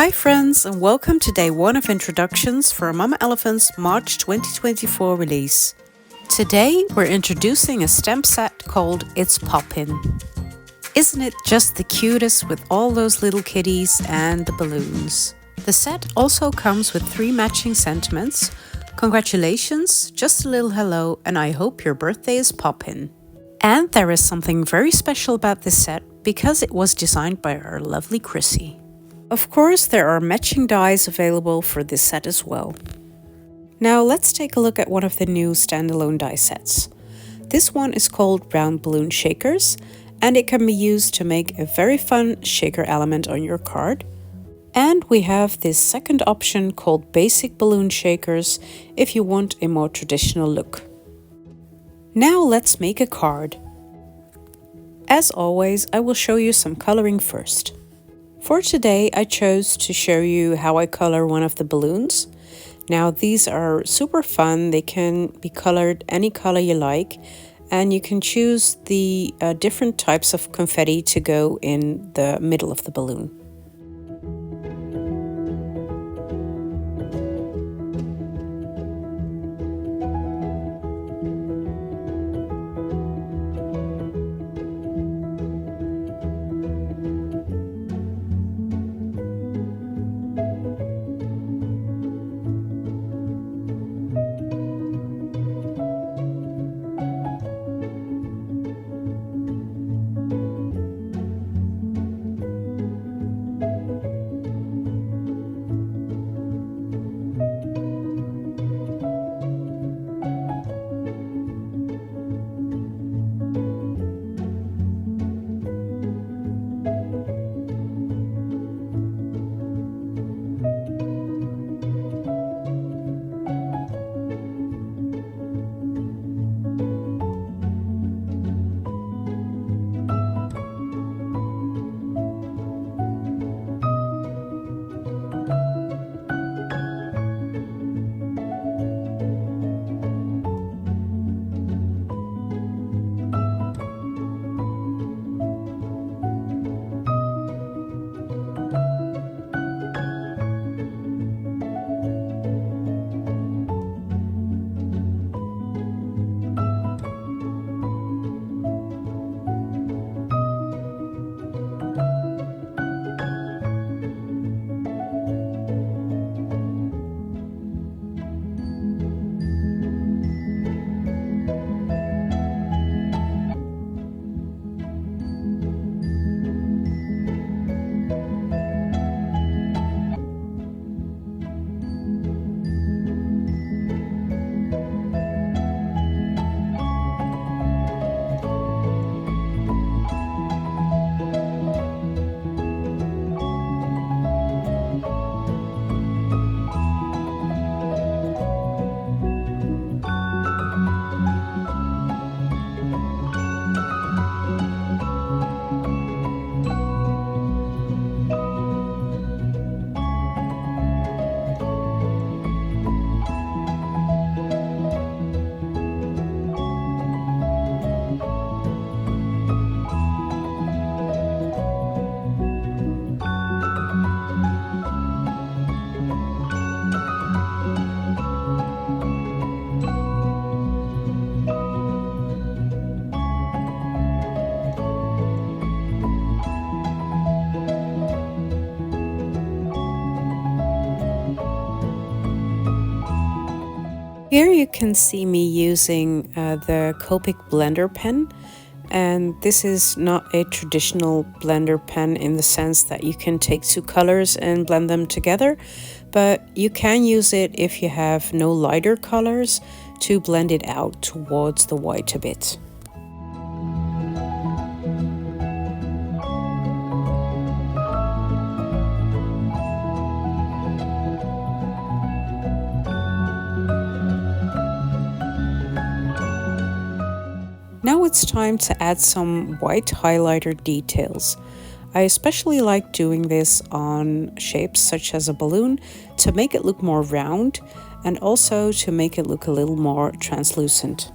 Hi friends, and welcome to day 1 of introductions for Mama Elephant's March 2024 release. Today we're introducing a stamp set called It's Poppin. Isn't it just the cutest with all those little kitties and the balloons? The set also comes with 3 matching sentiments. Congratulations, just a little hello, and I hope your birthday is poppin'. And there is something very special about this set because it was designed by our lovely Chrissy. Of course, there are matching dies available for this set as well. Now let's take a look at one of the new standalone die sets. This one is called Round Balloon Shakers, and it can be used to make a very fun shaker element on your card. And we have this second option called Basic Balloon Shakers if you want a more traditional look. Now let's make a card. As always, I will show you some coloring first. For today, I chose to show you how I color one of the balloons. Now these are super fun. They can be colored any color you like, and you can choose the different types of confetti to go in the middle of the balloon. Here you can see me using the Copic blender pen, and this is not a traditional blender pen in the sense that you can take 2 colors and blend them together, but you can use it if you have no lighter colors to blend it out towards the white a bit. Now it's time to add some white highlighter details. I especially like doing this on shapes such as a balloon to make it look more round and also to make it look a little more translucent.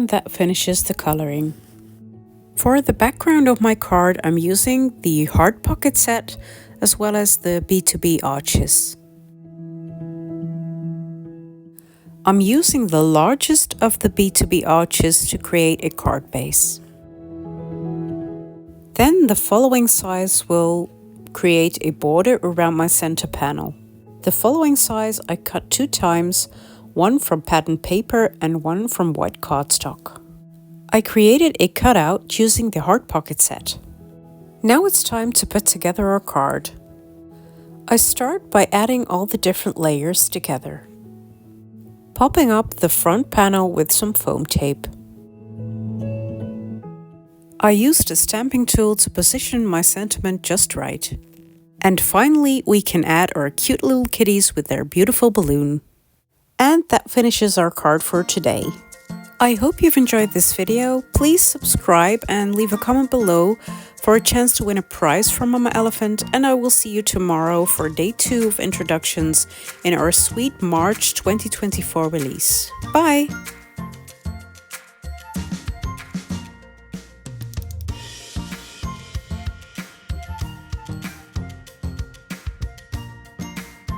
And that finishes the coloring. For the background of my card, I'm using the Heart Pocket set as well as the B2B arches. I'm using the largest of the B2B arches to create a card base. Then the following size will create a border around my center panel. The following size I cut 2 times, one from pattern paper and one from white cardstock. I created a cutout using the Heart Pocket set. Now it's time to put together our card. I start by adding all the different layers together. Popping up the front panel with some foam tape. I used a stamping tool to position my sentiment just right. And finally, we can add our cute little kitties with their beautiful balloon. And that finishes our card for today. I hope you've enjoyed this video. Please subscribe and leave a comment below for a chance to win a prize from Mama Elephant, and I will see you tomorrow for day 2 of introductions in our sweet March 2024 release. Bye!